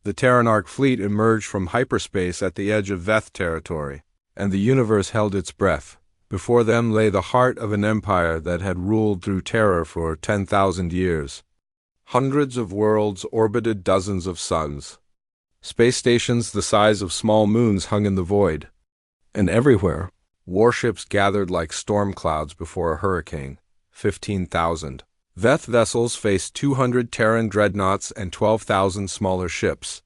The Terran Arc fleet emerged from hyperspace at the edge of Veth territory, and the universe held its breath. Before them lay the heart of an empire that had ruled through terror for 10,000 years. Hundreds of worlds orbited dozens of suns. Space stations the size of small moons hung in the void. And everywhere, warships gathered like storm clouds before a hurricane. 15,000. Veth vessels faced 200 Terran dreadnoughts and 12,000 smaller ships.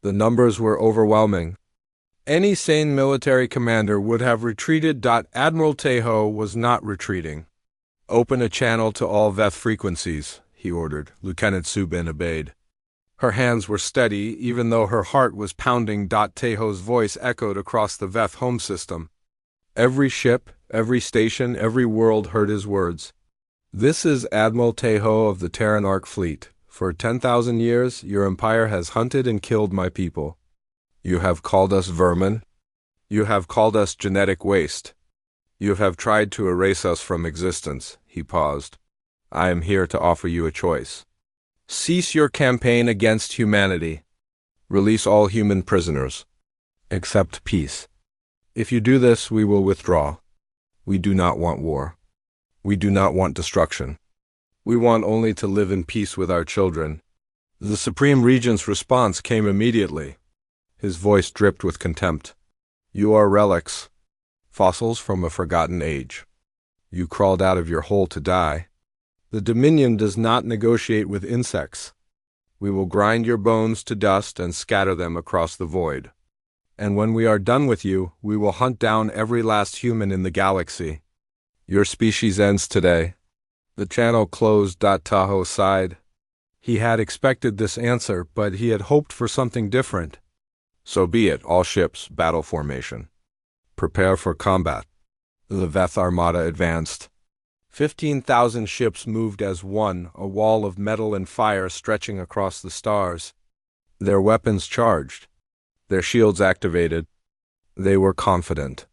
The numbers were overwhelming. Any sane military commander would have retreated. Admiral Tejo was not retreating. "Open a channel to all Veth frequencies," he ordered. Lieutenant Subin obeyed. Her hands were steady, even though her heart was pounding. Tejo's voice echoed across the Veth home system. Every ship, every station, every world heard his words. "This is Admiral Tejo of the Terran Arc fleet. For 10,000 years, your empire has hunted and killed my people. You have called us vermin. You have called us genetic waste. You have tried to erase us from existence." He paused. "I am here to offer you a choice. Cease your campaign against humanity. Release all human prisoners. Accept peace. If you do this, we will withdraw. We do not want war. We do not want destruction. We want only to live in peace with our children." The Supreme Regent's response came immediately. His voice dripped with contempt. "You are relics, fossils from a forgotten age. You crawled out of your hole to die. The Dominion does not negotiate with insects. We will grind your bones to dust and scatter them across the void. And when we are done with you, we will hunt down every last human in the galaxy. Your species ends today." The channel closed. Tahoe sighed. He had expected this answer, but he had hoped for something different. "So be it, all ships, battle formation. Prepare for combat." The Veth Armada advanced. 15,000 ships moved as one, a wall of metal and fire stretching across the stars. Their weapons charged, their shields activated. They were confident.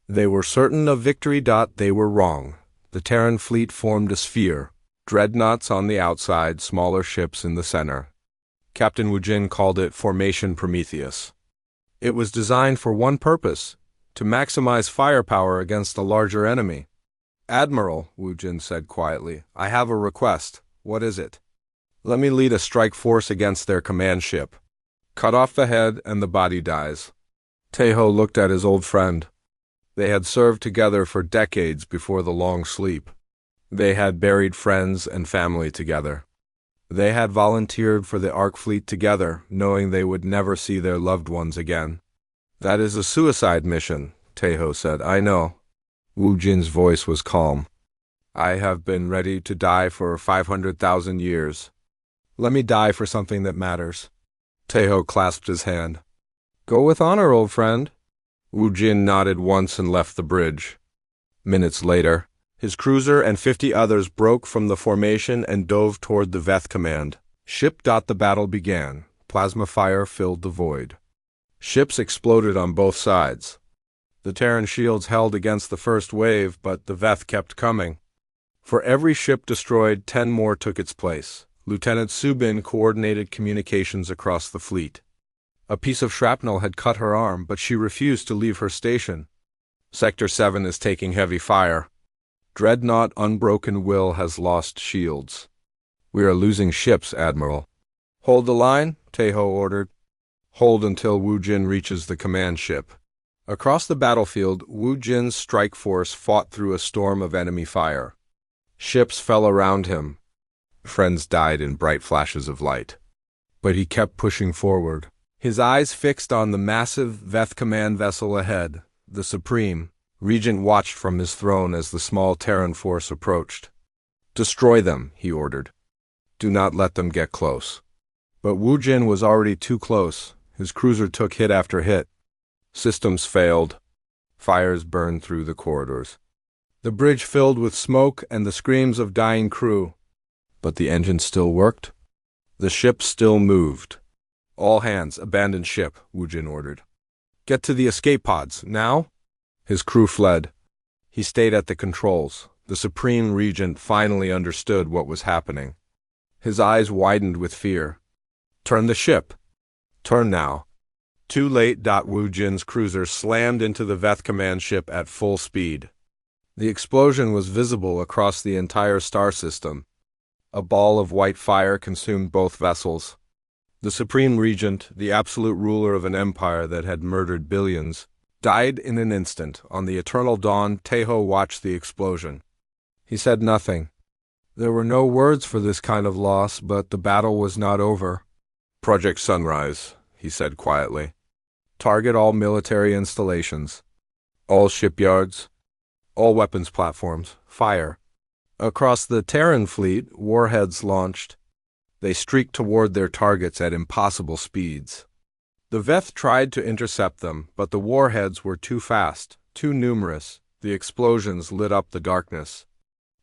They were certain of victory. They were wrong. The Terran fleet formed a sphere, dreadnoughts on the outside, smaller ships in the center. Captain Wujin called it Formation Prometheus. It was designed for one purpose, to maximize firepower against a larger enemy. "Admiral," Wujin said quietly, "I have a request." "What is it?" "Let me lead a strike force against their command ship. Cut off the head and the body dies." Tejo looked at his old friend. They had served together for decades before the long sleep. They had buried friends and family together. They had volunteered for the Arc fleet together, knowing they would never see their loved ones again. "That is a suicide mission," Tejo said. "I know." Wujin's voice was calm. "I have been ready to die for 500,000 years. Let me die for something that matters." Tejo clasped his hand. "Go with honor, old friend." Wujin nodded once and left the bridge. Minutes later, his cruiser and 50 others broke from the formation and dove toward the Veth command. Ship. The battle began. Plasma fire filled the void. Ships exploded on both sides. The Terran shields held against the first wave, but the Veth kept coming. For every ship destroyed, 10 more took its place. Lieutenant Subin coordinated communications across the fleet. A piece of shrapnel had cut her arm, but she refused to leave her station. "Sector 7 is taking heavy fire. Dreadnought Unbroken Will has lost shields. We are losing ships, Admiral." "Hold the line," Tejo ordered. "Hold until Wujin reaches the command ship." Across the battlefield, Wujin's strike force fought through a storm of enemy fire. Ships fell around him. Friends died in bright flashes of light. But he kept pushing forward, his eyes fixed on the massive Veth command vessel ahead. The Supreme Regent watched from his throne as the small Terran force approached. "Destroy them," he ordered. "Do not let them get close." But Wujin was already too close. His cruiser took hit after hit. Systems failed. Fires burned through the corridors. The bridge filled with smoke and the screams of dying crew. But the engine still worked. The ship still moved. "All hands, abandon ship," Wujin ordered. "Get to the escape pods, now!" His crew fled. He stayed at the controls. The Supreme Regent finally understood what was happening. His eyes widened with fear. "Turn the ship." Turn now. Too late. Wu Jin's cruiser slammed into the Veth command ship at full speed. The explosion was visible across the entire star system. A ball of white fire consumed both vessels. The Supreme Regent, the absolute ruler of an empire that had murdered billions, died in an instant. On the eternal dawn, Teho watched the explosion. He said nothing. There were no words for this kind of loss, but the battle was not over. Project Sunrise, he said quietly. Target all military installations, all shipyards, all weapons platforms. Fire. Across the Terran fleet, warheads launched. They streaked toward their targets at impossible speeds. The Veth tried to intercept them, but the warheads were too fast, too numerous. The explosions lit up the darkness.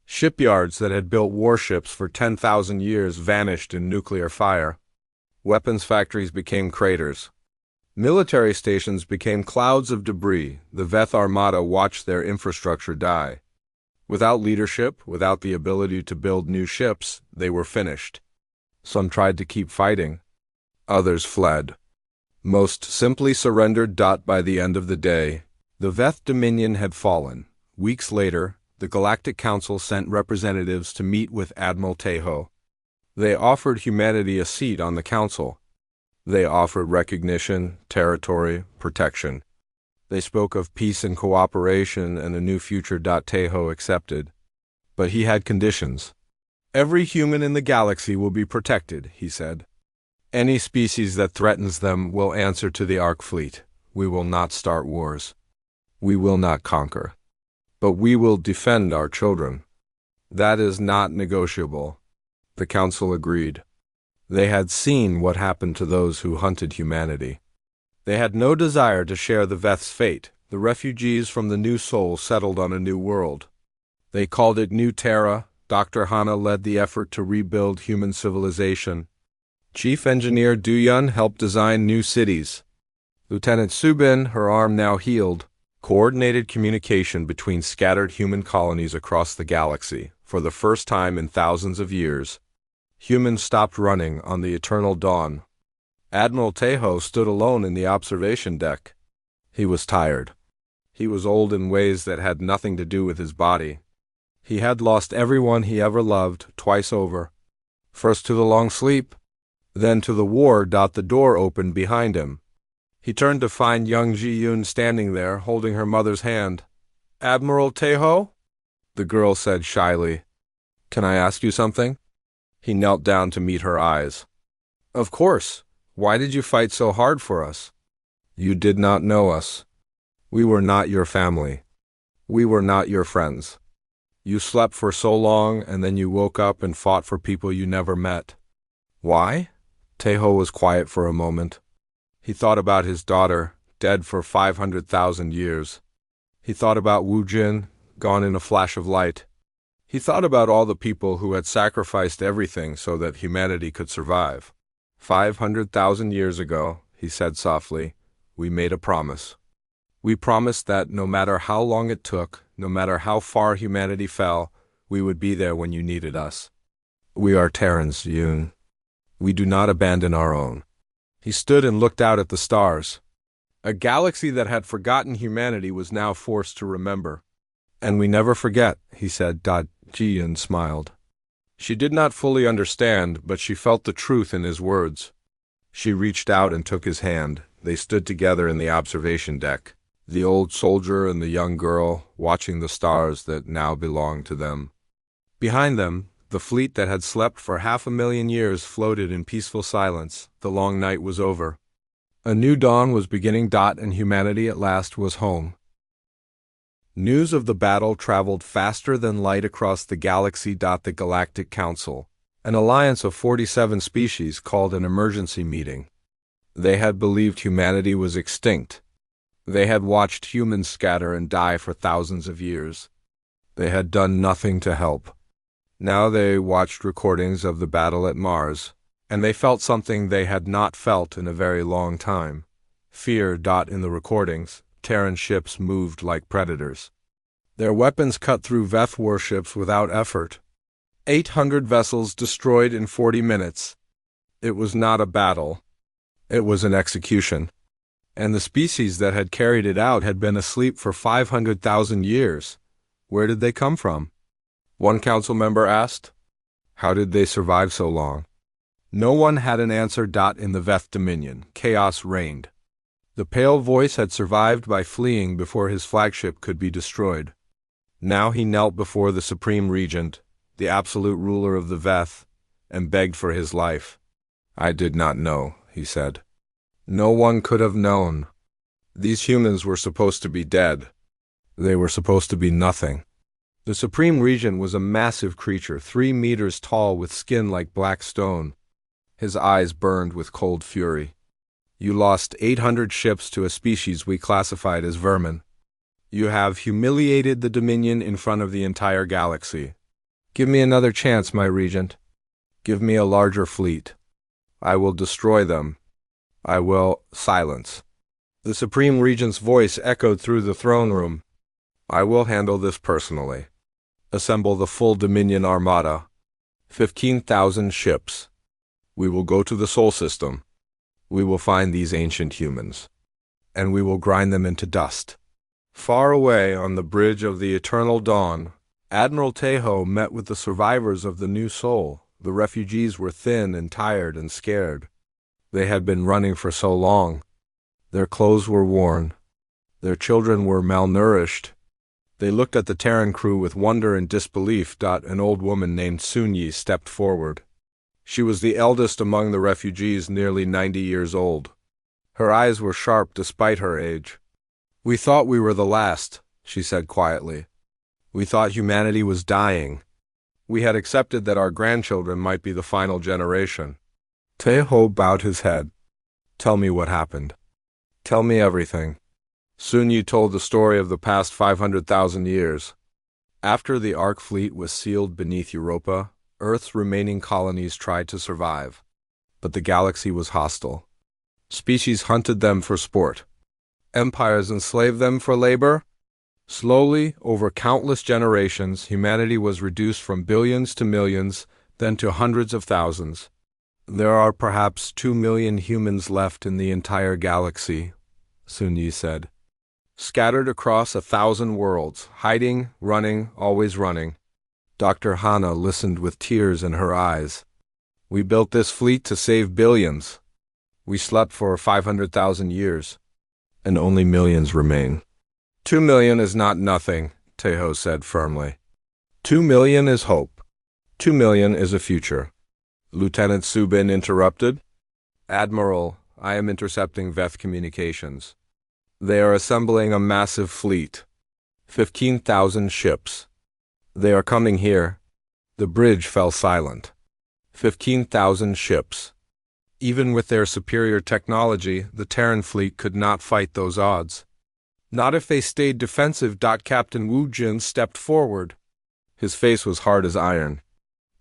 Shipyards that had built warships for 10,000 years vanished in nuclear fire. Weapons factories became craters. Military stations became clouds of debris. The Veth Armada watched their infrastructure die. Without leadership, without the ability to build new ships, they were finished. Some tried to keep fighting. Others fled. Most simply surrendered. By the end of the day, the Veth Dominion had fallen. Weeks later, the Galactic Council sent representatives to meet with Admiral Teho. They offered humanity a seat on the council. They offered recognition, territory, protection. They spoke of peace and cooperation and a new future. Teho accepted. But he had conditions. Every human in the galaxy will be protected, he said. Any species that threatens them will answer to the Ark fleet. We will not start wars. We will not conquer. But we will defend our children. That is not negotiable. The council agreed. They had seen what happened to those who hunted humanity. They had no desire to share the Veth's fate. The refugees from the New Soul settled on a new world. They called it New Terra. Dr. Hana led the effort to rebuild human civilization. Chief Engineer Duyun helped design new cities. Lieutenant Subin, her arm now healed, coordinated communication between scattered human colonies across the galaxy. For the first time in thousands of years, humans stopped running on the eternal dawn. Admiral Teho stood alone in the observation deck. He was tired. He was old in ways that had nothing to do with his body. He had lost everyone he ever loved twice over. First to the long sleep, then to the war. The door opened behind him. He turned to find young Ji-Yun standing there, holding her mother's hand. Admiral Teho? The girl said shyly. Can I ask you something? He knelt down to meet her eyes. Of course. Why did you fight so hard for us? You did not know us. We were not your family. We were not your friends. You slept for so long, and then you woke up and fought for people you never met. Why? Teho was quiet for a moment. He thought about his daughter, dead for 500,000 years. He thought about Wu Jin, gone in a flash of light. He thought about all the people who had sacrificed everything so that humanity could survive. 500,000 years ago, he said softly, we made a promise. We promised that no matter how long it took, no matter how far humanity fell, we would be there when you needed us. We are Terrans, Yoon. We do not abandon our own. He stood and looked out at the stars. A galaxy that had forgotten humanity was now forced to remember. And we never forget, he said. Ji-Yun smiled. She did not fully understand, but she felt the truth in his words. She reached out and took his hand. They stood together in the observation deck, the old soldier and the young girl, watching the stars that now belonged to them. Behind them, the fleet that had slept for 500,000 years floated in peaceful silence. The long night was over. A new dawn was beginning. And humanity at last was home. News of the battle traveled faster than light across the galaxy. The Galactic Council, an alliance of 47 species, called an emergency meeting. They had believed humanity was extinct. They had watched humans scatter and die for thousands of years. They had done nothing to help. Now they watched recordings of the battle at Mars, and they felt something they had not felt in a very long time. Fear. In the recordings, Terran ships moved like predators. Their weapons cut through Veth warships without effort. 800 vessels destroyed in 40 minutes. It was not a battle. It was an execution. And the species that had carried it out had been asleep for 500,000 years. Where did they come from? One council member asked. How did they survive so long? No one had an answer. In the Veth Dominion, chaos reigned. The pale voice had survived by fleeing before his flagship could be destroyed. Now he knelt before the Supreme Regent, the absolute ruler of the Veth, and begged for his life. I did not know, he said. No one could have known. These humans were supposed to be dead. They were supposed to be nothing. The Supreme Regent was a massive creature, 3 meters tall with skin like black stone. His eyes burned with cold fury. You lost 800 ships to a species we classified as vermin. You have humiliated the Dominion in front of the entire galaxy. Give me another chance, my Regent. Give me a larger fleet. I will destroy them. I will silence. The Supreme Regent's voice echoed through the throne room. I will handle this personally. Assemble the full Dominion Armada. 15,000 ships. We will go to the Sol System. We will find these ancient humans, and we will grind them into dust. Far away on the bridge of the Eternal Dawn, Admiral Tejo met with the survivors of the New Sol. The refugees were thin and tired and scared. They had been running for so long. Their clothes were worn. Their children were malnourished. They looked at the Terran crew with wonder and disbelief. An old woman named Sunyi stepped forward. She was the eldest among the refugees, nearly 90 years old. Her eyes were sharp despite her age. We thought we were the last, she said quietly. We thought humanity was dying. We had accepted that our grandchildren might be the final generation. Tejo bowed his head. Tell me what happened. Tell me everything. Sunyi told the story of the past 500,000 years. After the Ark fleet was sealed beneath Europa, Earth's remaining colonies tried to survive, but the galaxy was hostile. Species hunted them for sport. Empires enslaved them for labor. Slowly, over countless generations, humanity was reduced from billions to millions, then to hundreds of thousands. There are perhaps 2 million humans left in the entire galaxy, Sunyi said. Scattered across 1,000 worlds, hiding, running, always running. Dr. Hana listened with tears in her eyes. We built this fleet to save billions. We slept for 500,000 years, and only millions remain. 2 million is not nothing, Tejo said firmly. 2 million is hope. 2 million is a future. Lieutenant Subin interrupted. Admiral, I am intercepting Veth communications. They are assembling a massive fleet. 15,000 ships. They are coming here. The bridge fell silent. 15,000 ships. Even with their superior technology, the Terran fleet could not fight those odds. Not if they stayed defensive. Captain Wu Jin stepped forward. His face was hard as iron.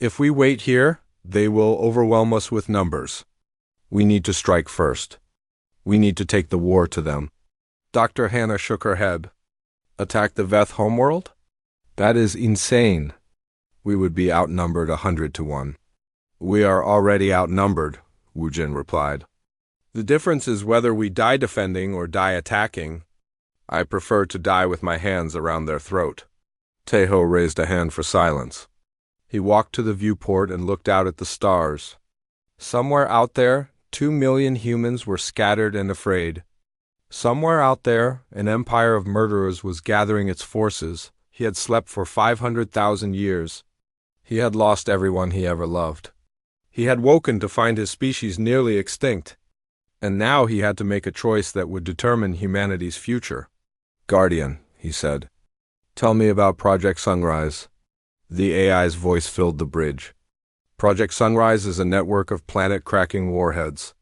If we wait here, they will overwhelm us with numbers. We need to strike first. We need to take the war to them. Dr. Hannah shook her head. Attack the Veth homeworld? That is insane. We would be outnumbered 100 to 1. We are already outnumbered, Wu Jin replied. The difference is whether we die defending or die attacking. I prefer to die with my hands around their throat. Tejo raised a hand for silence. He walked to the viewport and looked out at the stars. Somewhere out there, 2 million humans were scattered and afraid. Somewhere out there, an empire of murderers was gathering its forces. He had slept for 500,000 years. He had lost everyone he ever loved. He had woken to find his species nearly extinct. And now he had to make a choice that would determine humanity's future. Guardian, he said. Tell me about Project Sunrise. The AI's voice filled the bridge. Project Sunrise is a network of planet-cracking warheads.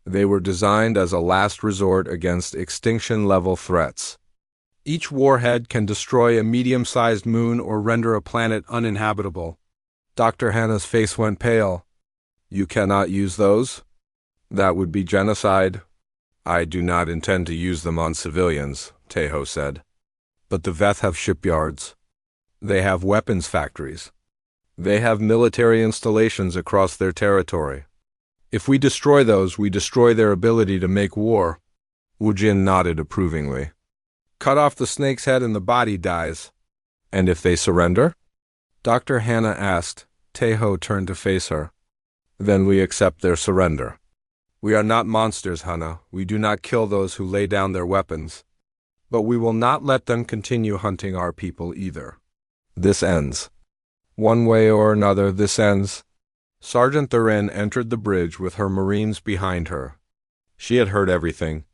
They were designed as a last resort against extinction-level threats. Each warhead can destroy a medium-sized moon or render a planet uninhabitable. Dr. Hannah's face went pale. You cannot use those? That would be genocide. I do not intend to use them on civilians, Tejo said. But the Veth have shipyards. They have weapons factories. They have military installations across their territory. If we destroy those, we destroy their ability to make war. Wu Jin nodded approvingly. Cut off the snake's head and the body dies. And if they surrender? Dr. Hannah asked. Taeho turned to face her. Then we accept their surrender. We are not monsters, Hannah. We do not kill those who lay down their weapons. But we will not let them continue hunting our people either. This ends. One way or another, this ends. Sergeant Terran entered the bridge with her Marines behind her. She had heard everything.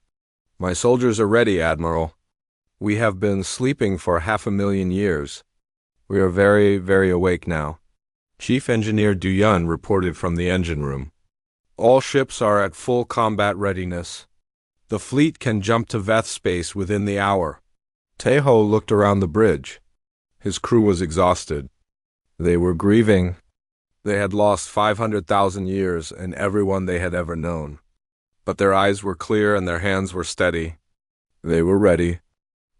My soldiers are ready, Admiral. We have been sleeping for 500,000 years. We are very, very awake now. Chief Engineer Duyun reported from the engine room. All ships are at full combat readiness. The fleet can jump to Veth space within the hour. Taeho looked around the bridge. His crew was exhausted. They were grieving. They had lost 500,000 years and everyone they had ever known. But their eyes were clear and their hands were steady. They were ready.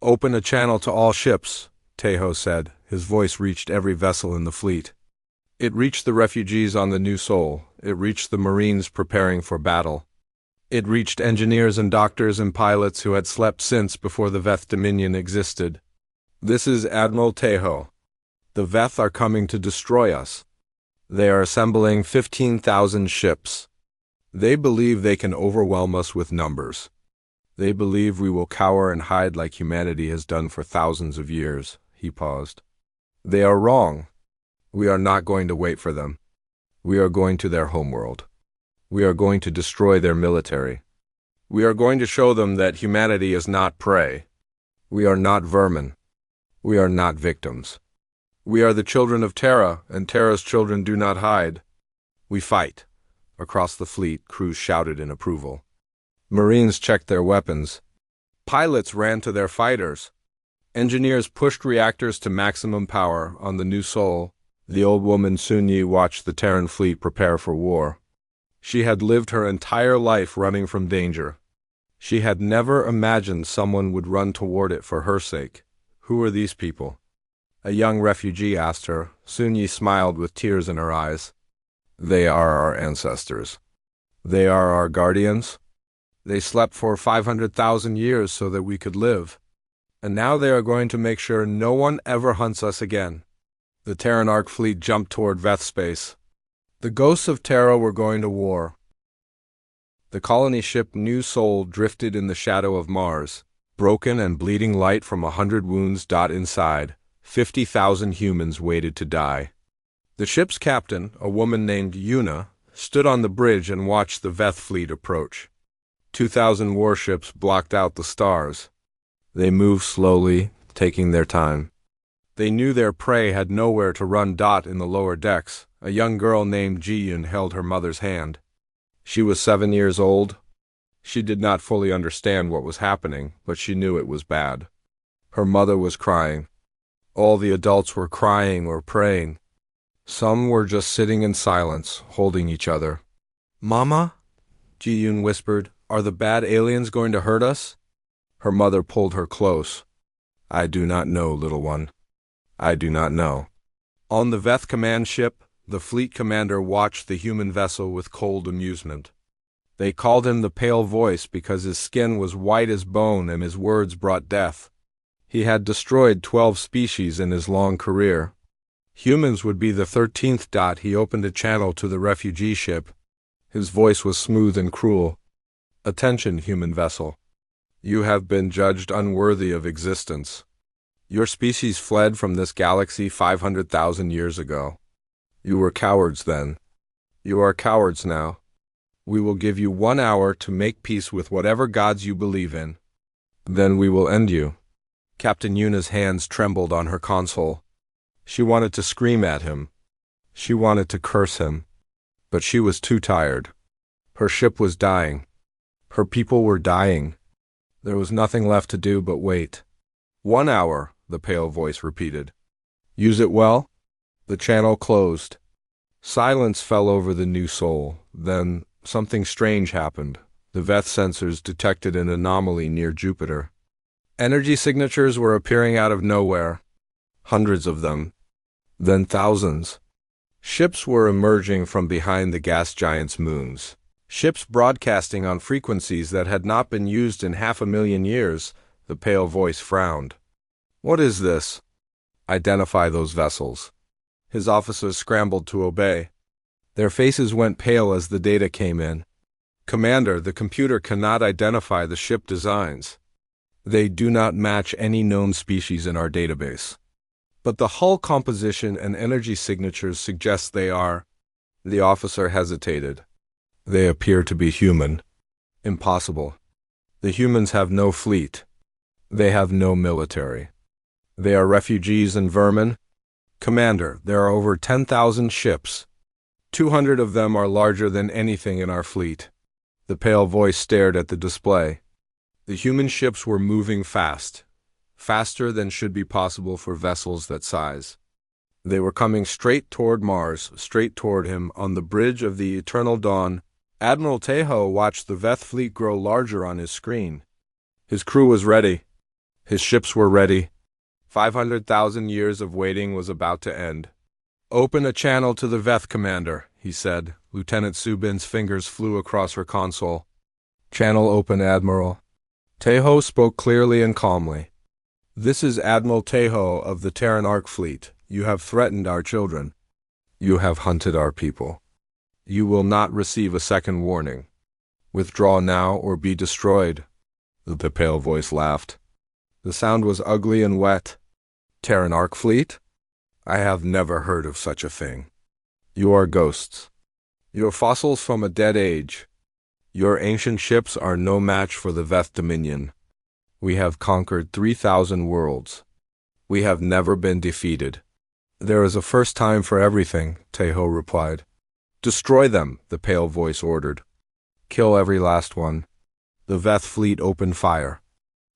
Open a channel to all ships, Taeho said. His voice reached every vessel in the fleet. It reached the refugees on the New Sol. It reached the Marines preparing for battle. It reached engineers and doctors and pilots who had slept since before the Veth Dominion existed. This is Admiral Taeho. The Veth are coming to destroy us. They are assembling 15,000 ships. They believe they can overwhelm us with numbers. They believe we will cower and hide like humanity has done for thousands of years. He paused. They are wrong. We are not going to wait for them. We are going to their homeworld. We are going to destroy their military. We are going to show them that humanity is not prey. We are not vermin. We are not victims. We are the children of Terra, and Terra's children do not hide. We fight. Across the fleet, crews shouted in approval. Marines checked their weapons. Pilots ran to their fighters. Engineers pushed reactors to maximum power on the New Sol. The old woman Sun Yi watched the Terran fleet prepare for war. She had lived her entire life running from danger. She had never imagined someone would run toward it for her sake. Who are these people? A young refugee asked her. Sun Yi smiled with tears in her eyes. They are our ancestors. They are our guardians. They slept for 500,000 years so that we could live. And now they are going to make sure no one ever hunts us again. The Terran Ark fleet jumped toward Veth space. The ghosts of Terra were going to war. The colony ship New Sol drifted in the shadow of Mars, broken and bleeding light from 100 wounds. Inside, 50,000 humans waited to die. The ship's captain, a woman named Yuna, stood on the bridge and watched the Veth fleet approach. 2,000 warships blocked out the stars. They moved slowly, taking their time. They knew their prey had nowhere to run. In the lower decks, a young girl named Ji-Yun held her mother's hand. She was 7 years old. She did not fully understand what was happening, but she knew it was bad. Her mother was crying. All the adults were crying or praying. Some were just sitting in silence, holding each other. "Mama?" Ji-Yun whispered. "Are the bad aliens going to hurt us?" Her mother pulled her close. "I do not know, little one. I do not know." On the Veth command ship, the fleet commander watched the human vessel with cold amusement. They called him the Pale Voice because his skin was white as bone and his words brought death. He had destroyed 12 species in his long career. Humans would be the 13th. He opened a channel to the refugee ship. His voice was smooth and cruel. "Attention, human vessel. You have been judged unworthy of existence. Your species fled from this galaxy 500,000 years ago. You were cowards then. You are cowards now. We will give you 1 hour to make peace with whatever gods you believe in. Then we will end you." Captain Yuna's hands trembled on her console. She wanted to scream at him. She wanted to curse him. But she was too tired. Her ship was dying. Her people were dying. There was nothing left to do but wait. 1 hour, the Pale Voice repeated. Use it well? The channel closed. Silence fell over the New Sol. Then something strange happened. The Veth sensors detected an anomaly near Jupiter. Energy signatures were appearing out of nowhere. Hundreds of them. Then thousands. Ships were emerging from behind the gas giant's moons. Ships broadcasting on frequencies that had not been used in 500,000 years. The pale voice frowned. What is this? Identify those vessels. His officers scrambled to obey. Their faces went pale as the data came in. Commander, the computer cannot identify the ship designs. They do not match any known species in our database. But the hull composition and energy signatures suggest they are. The officer hesitated. They appear to be human. Impossible. The humans have no fleet. They have no military. They are refugees and vermin. Commander, there are over 10,000 ships. 200 of them are larger than anything in our fleet. The pale voice stared at the display. The human ships were moving fast, faster than should be possible for vessels that size. They were coming straight toward Mars, straight toward him, on the bridge of the eternal dawn. Admiral Tejo watched the Veth fleet grow larger on his screen. His crew was ready. His ships were ready. 500,000 years of waiting was about to end. Open a channel to the Veth, Commander, he said. Lieutenant Subin's fingers flew across her console. Channel open, Admiral. Tejo spoke clearly and calmly. This is Admiral Tejo of the Terran Ark Fleet. You have threatened our children. You have hunted our people. You will not receive a second warning. Withdraw now or be destroyed. The pale voice laughed. The sound was ugly and wet. Terran Ark Fleet? I have never heard of such a thing. You are ghosts. You are fossils from a dead age. Your ancient ships are no match for the Veth Dominion. We have conquered 3,000 worlds. We have never been defeated. There is a first time for everything, Tejo replied. Destroy them, the pale voice ordered. Kill every last one. The Veth fleet opened fire.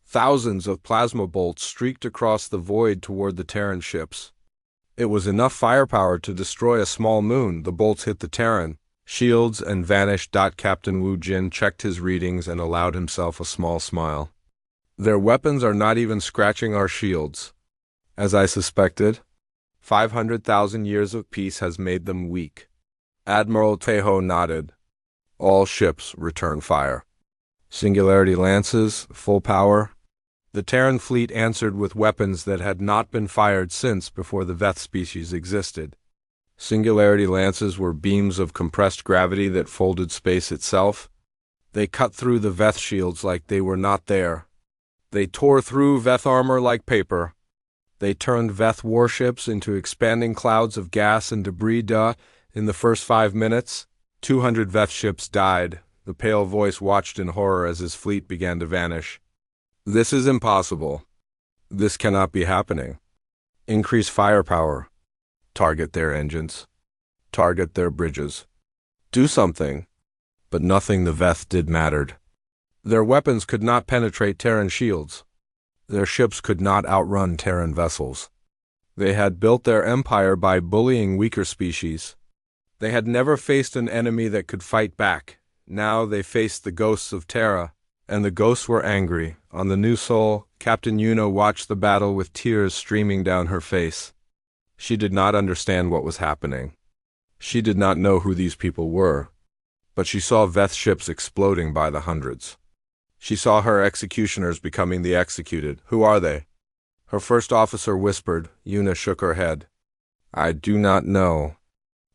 Thousands of plasma bolts streaked across the void toward the Terran ships. It was enough firepower to destroy a small moon. The bolts hit the Terran shields and vanished. Captain Wu Jin checked his readings and allowed himself a small smile. Their weapons are not even scratching our shields. As I suspected, 500,000 years of peace has made them weak. Admiral Tejo nodded. All ships return fire. Singularity lances, full power. The Terran fleet answered with weapons that had not been fired since before the Veth species existed. Singularity lances were beams of compressed gravity that folded space itself. They cut through the Veth shields like they were not there. They tore through Veth armor like paper. They turned Veth warships into expanding clouds of gas and debris. In the first 5 minutes, 200 Veth ships died. The pale voice watched in horror as his fleet began to vanish. This is impossible. This cannot be happening. Increase firepower. Target their engines. Target their bridges. Do something. But nothing the Veth did mattered. Their weapons could not penetrate Terran shields. Their ships could not outrun Terran vessels. They had built their empire by bullying weaker species. They had never faced an enemy that could fight back. Now they faced the ghosts of Terra, and the ghosts were angry. On the New Sol, Captain Yuna watched the battle with tears streaming down her face. She did not understand what was happening. She did not know who these people were, but she saw Veth ships exploding by the hundreds. She saw her executioners becoming the executed. Who are they? Her first officer whispered. Yuna shook her head. I do not know.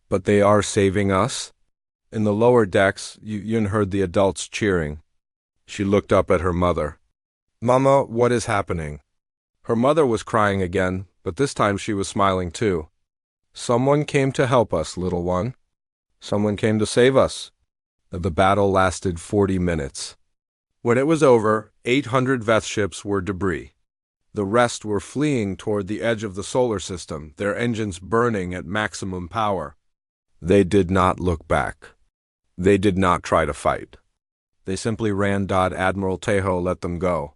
But they are saving us? In the lower decks, Yun heard the adults cheering. She looked up at her mother. Mama, what is happening? Her mother was crying again, but this time she was smiling too. Someone came to help us, little one. Someone came to save us. The battle lasted 40 minutes. When it was over, 800 Veth ships were debris. The rest were fleeing toward the edge of the solar system, their engines burning at maximum power. They did not look back. They did not try to fight. They simply ran. Admiral Tejo let them go.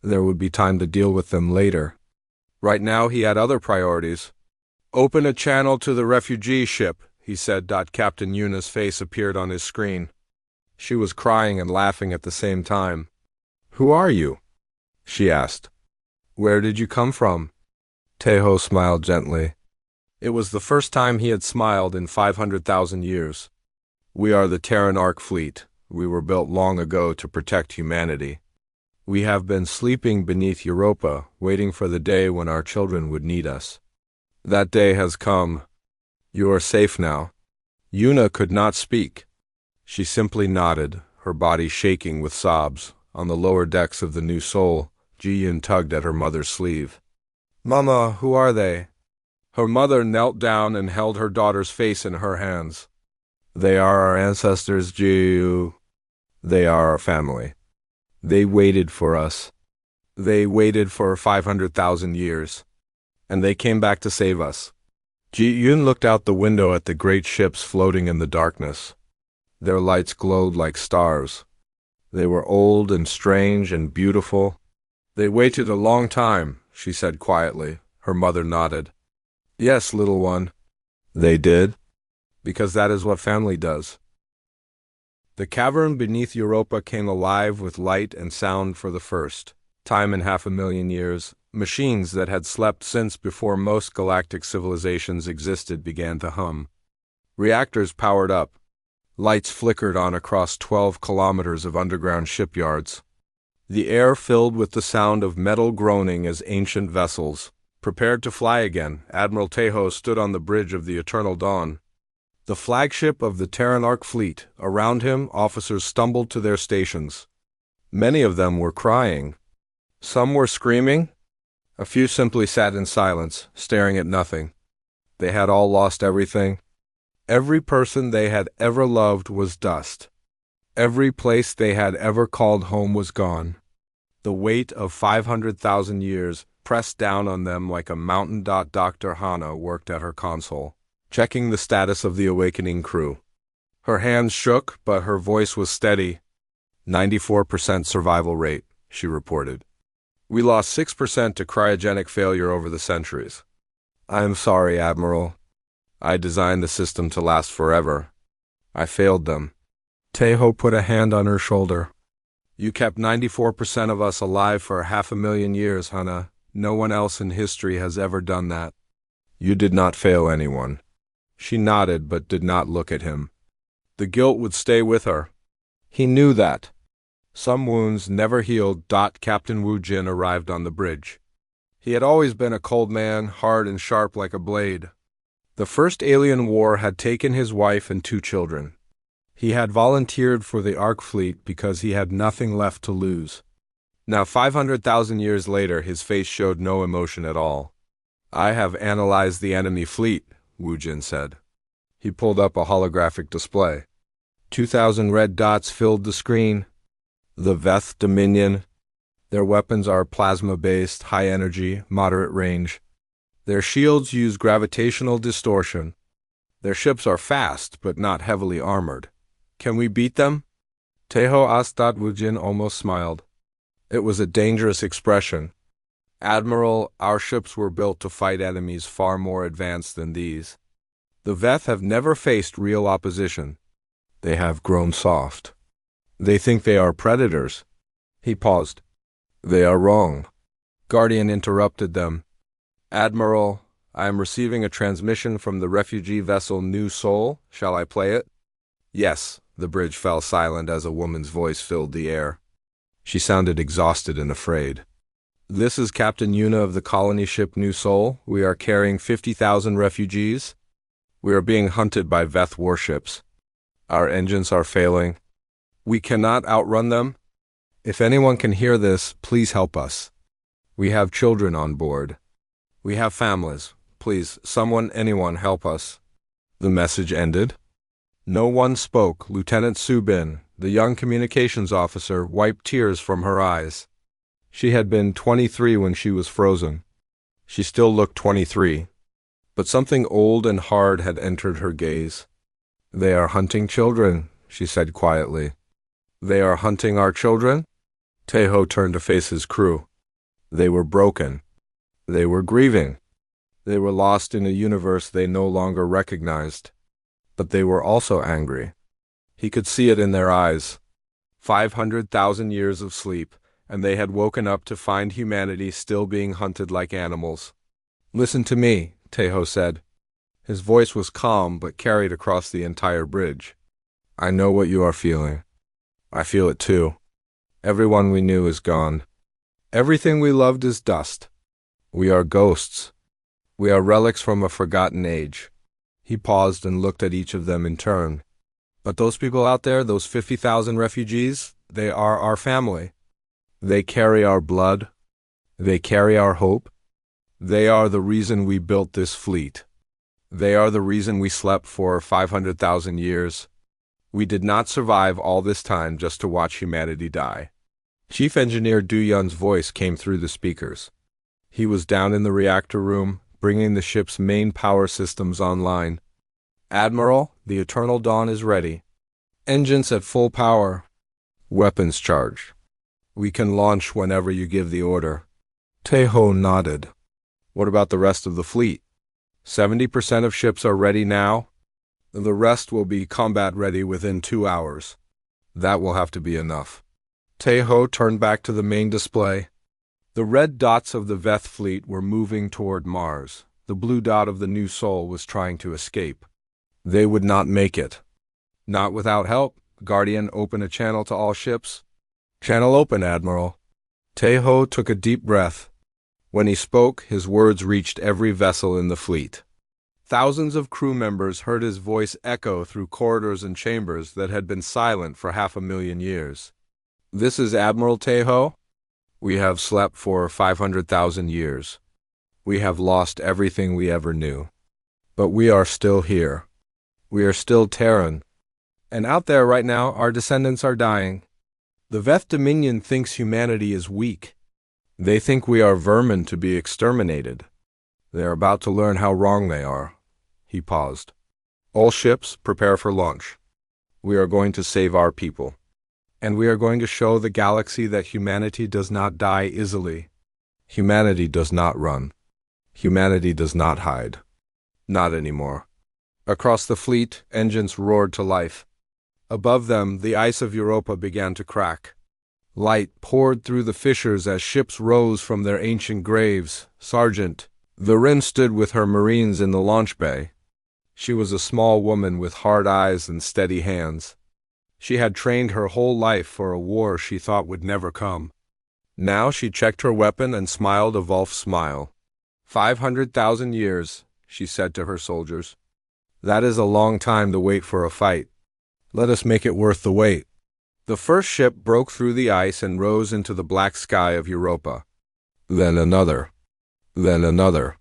There would be time to deal with them later. Right now he had other priorities. Open a channel to the refugee ship, he said. Captain Yuna's face appeared on his screen. She was crying and laughing at the same time. Who are you? She asked. Where did you come from? Tejo smiled gently. It was the first time he had smiled in 500,000 years. We are the Terran Ark fleet. We were built long ago to protect humanity. We have been sleeping beneath Europa, waiting for the day when our children would need us. That day has come. You are safe now." Yuna could not speak. She simply nodded, her body shaking with sobs. On the lower decks of the New Soul, Ji-Yun tugged at her mother's sleeve. "Mama, who are they?" Her mother knelt down and held her daughter's face in her hands. "They are our ancestors, Ji-Yu. They are our family. They waited for us. They waited for 500,000 years. And they came back to save us." Ji-Yun looked out the window at the great ships floating in the darkness. Their lights glowed like stars. They were old and strange and beautiful. "They waited a long time," she said quietly. Her mother nodded. "Yes, little one." "They did?" "Because that is what family does." The cavern beneath Europa came alive with light and sound for the first time in 500,000 years. Machines that had slept since before most galactic civilizations existed began to hum. Reactors powered up. Lights flickered on across 12 kilometers of underground shipyards. The air filled with the sound of metal groaning as ancient vessels prepared to fly again. Admiral Tejo stood on the bridge of the Eternal Dawn, the flagship of the Terran Ark fleet. Around him, officers stumbled to their stations. Many of them were crying. Some were screaming. A few simply sat in silence, staring at nothing. They had all lost everything. Every person they had ever loved was dust. Every place they had ever called home was gone. The weight of 500,000 years pressed down on them like a mountain. Dr. Hana worked at her console, checking the status of the awakening crew. Her hands shook, but her voice was steady. 94% survival rate, she reported. "We lost 6% to cryogenic failure over the centuries. I am sorry, Admiral. I designed the system to last forever. I failed them." Tejo put a hand on her shoulder. "You kept 94% of us alive for 500,000 years, Hana. No one else in history has ever done that. You did not fail anyone." She nodded but did not look at him. The guilt would stay with her. He knew that. Some wounds never healed. Captain Wu Jin arrived on the bridge. He had always been a cold man, hard and sharp like a blade. The first alien war had taken his wife and 2 children. He had volunteered for the Ark fleet because he had nothing left to lose. Now 500,000 years later, his face showed no emotion at all. "I have analyzed the enemy fleet," Wu Jin said. He pulled up a holographic display. 2,000 red dots filled the screen. The Veth Dominion. Their weapons are plasma-based, high energy, moderate range. Their shields use gravitational distortion. Their ships are fast, but not heavily armored. Can we beat them? Tejo asked. Wu Jin almost smiled. It was a dangerous expression. "Admiral, our ships were built to fight enemies far more advanced than these. The Veth have never faced real opposition. They have grown soft. They think they are predators." He paused. "They are wrong." Guardian interrupted them. "Admiral, I am receiving a transmission from the refugee vessel New Soul. Shall I play it?" "Yes." The bridge fell silent as a woman's voice filled the air. She sounded exhausted and afraid. "This is Captain Yuna of the colony ship New Soul. We are carrying 50,000 refugees. We are being hunted by Veth warships. Our engines are failing. We cannot outrun them. If anyone can hear this, please help us. We have children on board. We have families. Please, someone, anyone, help us." The message ended. No one spoke. Lieutenant Subin, the young communications officer, wiped tears from her eyes. She had been 23 when she was frozen. She still looked 23. But something old and hard had entered her gaze. "They are hunting children," she said quietly. "They are hunting our children?" Tejo turned to face his crew. They were broken. They were grieving. They were lost in a universe they no longer recognized. But they were also angry. He could see it in their eyes. 500,000 years of sleep, and they had woken up to find humanity still being hunted like animals. "Listen to me," Tejo said. His voice was calm but carried across the entire bridge. I know what you are feeling. I feel it too. Everyone we knew is gone. Everything we loved is dust. We are ghosts. We are relics from a forgotten age. He paused and looked at each of them in turn. But those people out there, those 50,000 refugees, they are our family. They carry our blood. They carry our hope. They are the reason we built this fleet. They are the reason we slept for 500,000 years. We did not survive all this time just to watch humanity die. Chief Engineer Du Yun's voice came through the speakers. He was down in the reactor room, bringing the ship's main power systems online. Admiral, the Eternal Dawn is ready. Engines at full power. Weapons charged. We can launch whenever you give the order. Teho nodded. What about the rest of the fleet? 70% of ships are ready now. The rest will be combat ready within 2 hours. That will have to be enough. Teho turned back to the main display. The red dots of the Veth fleet were moving toward Mars. The blue dot of the New Sol was trying to escape. They would not make it. Not without help. Guardian, open a channel to all ships. Channel open, Admiral. Teho took a deep breath. When he spoke, his words reached every vessel in the fleet. Thousands of crew members heard his voice echo through corridors and chambers that had been silent for 500,000 years. This is Admiral Teho. We have slept for 500,000 years. We have lost everything we ever knew. But we are still here. We are still Terran. And out there right now, our descendants are dying. The Veth Dominion thinks humanity is weak. They think we are vermin to be exterminated. They are about to learn how wrong they are. He paused. All ships, prepare for launch. We are going to save our people. And we are going to show the galaxy that humanity does not die easily. Humanity does not run. Humanity does not hide. Not anymore. Across the fleet, engines roared to life. Above them, the ice of Europa began to crack. Light poured through the fissures as ships rose from their ancient graves. Sergeant, the Rin stood with her Marines in the launch bay. She was a small woman with hard eyes and steady hands. She had trained her whole life for a war she thought would never come. Now she checked her weapon and smiled a Volf smile. 500,000 years, she said to her soldiers. That is a long time to wait for a fight. Let us make it worth the wait. The first ship broke through the ice and rose into the black sky of Europa. Then another. Then another.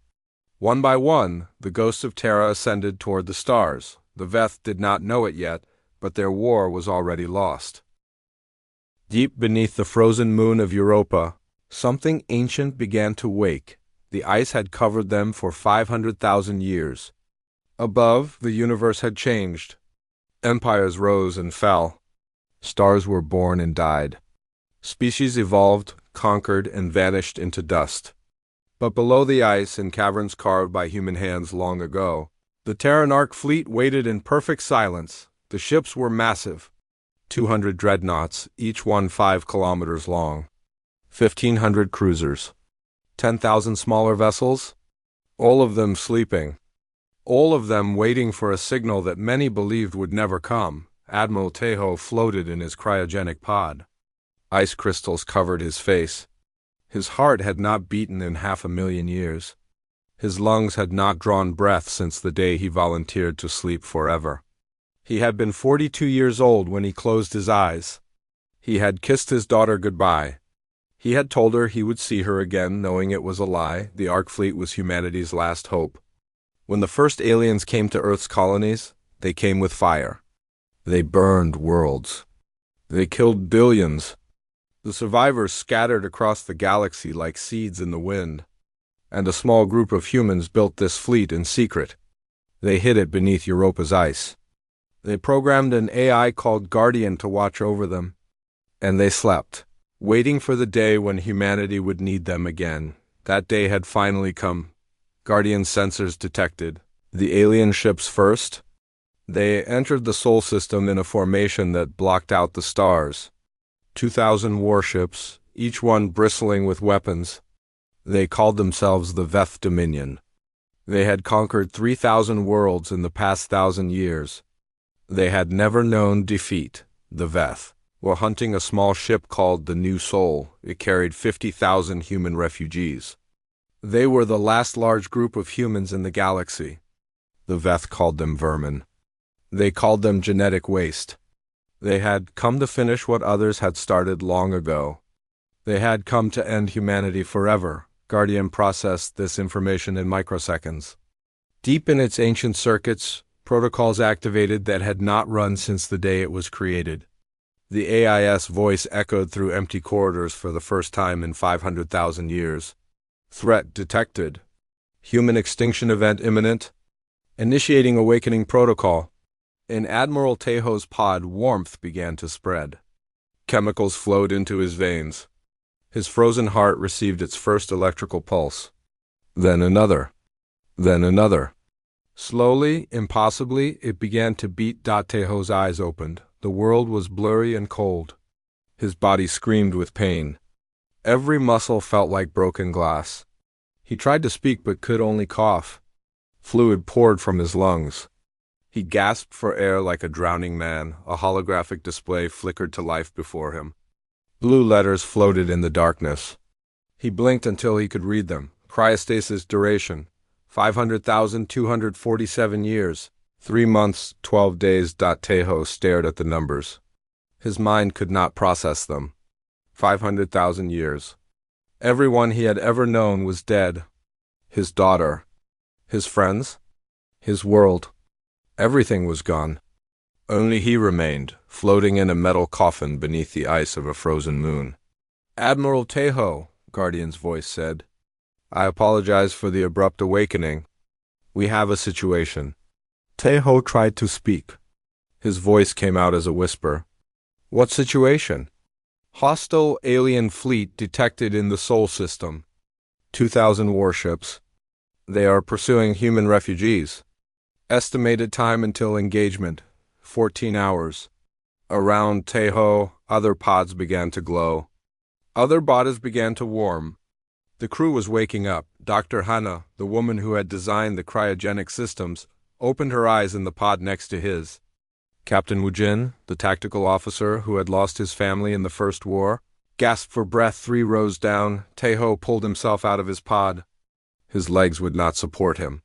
One by one, the ghosts of Terra ascended toward the stars. The Veth did not know it yet, but their war was already lost. Deep beneath the frozen moon of Europa, something ancient began to wake. The ice had covered them for 500,000 years. Above, the universe had changed. Empires rose and fell. Stars were born and died. Species evolved, conquered, and vanished into dust. But below the ice, in caverns carved by human hands long ago, the Terran Ark fleet waited in perfect silence. The ships were massive. 200 dreadnoughts, each one 5 kilometers long. 1,500 cruisers. 10,000 smaller vessels. All of them sleeping. All of them waiting for a signal that many believed would never come. Admiral Teho floated in his cryogenic pod. Ice crystals covered his face. His heart had not beaten in 500,000 years. His lungs had not drawn breath since the day he volunteered to sleep forever. He had been 42 years old when he closed his eyes. He had kissed his daughter goodbye. He had told her he would see her again, knowing it was a lie. The Ark fleet was humanity's last hope. When the first aliens came to Earth's colonies, they came with fire. They burned worlds. They killed billions. The survivors scattered across the galaxy like seeds in the wind. And a small group of humans built this fleet in secret. They hid it beneath Europa's ice. They programmed an AI called Guardian to watch over them. And they slept, waiting for the day when humanity would need them again. That day had finally come. Guardian sensors detected the alien ships first. They entered the Sol system in a formation that blocked out the stars. 2,000 warships, each one bristling with weapons. They called themselves the Veth Dominion. They had conquered 3,000 worlds in the past 1,000 years. They had never known defeat. The Veth were hunting a small ship called the New Soul. It carried 50,000 human refugees. They were the last large group of humans in the galaxy. The Veth called them vermin. They called them genetic waste. They had come to finish what others had started long ago. They had come to end humanity forever. Guardian processed this information in microseconds. Deep in its ancient circuits, protocols activated that had not run since the day it was created. The AIS voice echoed through empty corridors for the first time in 500,000 years. Threat detected. Human extinction event imminent. Initiating awakening protocol. In Admiral Tejo's pod, warmth began to spread. Chemicals flowed into his veins. His frozen heart received its first electrical pulse. Then another. Then another. Slowly, impossibly, it began to beat. Tejo's eyes opened. The world was blurry and cold. His body screamed with pain. Every muscle felt like broken glass. He tried to speak but could only cough. Fluid poured from his lungs. He gasped for air like a drowning man. A holographic display flickered to life before him. Blue letters floated in the darkness. He blinked until he could read them. Cryostasis duration, 500,247 years, 3 months, 12 days. Tejo stared at the numbers. His mind could not process them. 500,000 years. Everyone he had ever known was dead. His daughter. His friends. His world. Everything was gone. Only he remained, floating in a metal coffin beneath the ice of a frozen moon. "Admiral Tejo," Guardian's voice said. "I apologize for the abrupt awakening. We have a situation." Tejo tried to speak. His voice came out as a whisper. "What situation?" "Hostile alien fleet detected in the Sol system. 2,000 warships. They are pursuing human refugees. Estimated time until engagement, 14 hours. Around Tejo, other pods began to glow. Other bodies began to warm. The crew was waking up. Dr. Hannah, the woman who had designed the cryogenic systems, opened her eyes in the pod next to his. Captain Wujin, the tactical officer who had lost his family in the First War, gasped for breath 3 rows down. Tejo pulled himself out of his pod. His legs would not support him.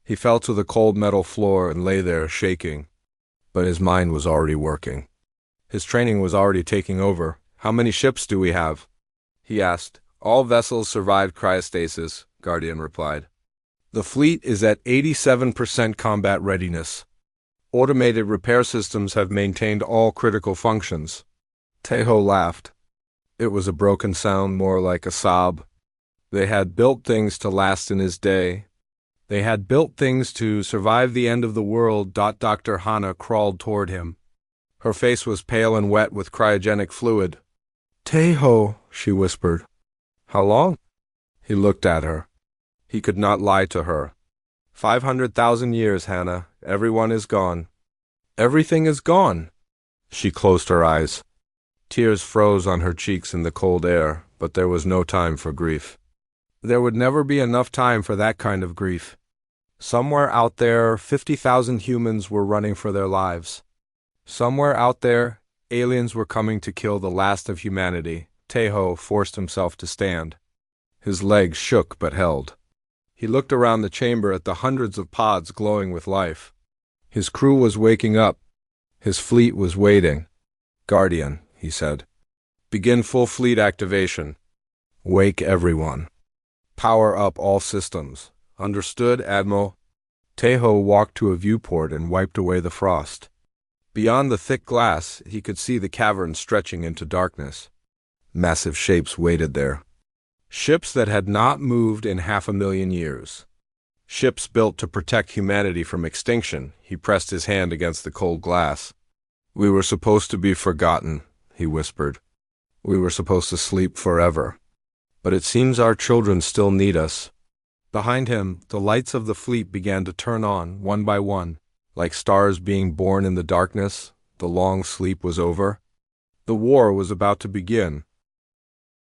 He fell to the cold metal floor and lay there, shaking. But his mind was already working. His training was already taking over. "How many ships do we have?" he asked. "All vessels survived cryostasis," Guardian replied. "The fleet is at 87% combat readiness. Automated repair systems have maintained all critical functions." Tejo laughed. It was a broken sound, more like a sob. They had built things to last in his day. They had built things to survive the end of the world. Dr. Hannah crawled toward him. Her face was pale and wet with cryogenic fluid. "Tejo," she whispered. "How long?" He looked at her. He could not lie to her. 500,000 years, Hannah. Everyone is gone. Everything is gone. She closed her eyes. Tears froze on her cheeks in the cold air, but there was no time for grief. There would never be enough time for that kind of grief. Somewhere out there, 50,000 humans were running for their lives. Somewhere out there, aliens were coming to kill the last of humanity. Tejo forced himself to stand. His legs shook but held. He looked around the chamber at the hundreds of pods glowing with life. His crew was waking up. His fleet was waiting. "Guardian," he said. "Begin full fleet activation. Wake everyone. Power up all systems. Understood, Admiral?" Tejo walked to a viewport and wiped away the frost. Beyond the thick glass, he could see the cavern stretching into darkness. Massive shapes waited there. Ships that had not moved in 500,000 years. Ships built to protect humanity from extinction. He pressed his hand against the cold glass. "We were supposed to be forgotten," he whispered. "We were supposed to sleep forever. But it seems our children still need us." Behind him, the lights of the fleet began to turn on, one by one, like stars being born in the darkness. The long sleep was over. The war was about to begin.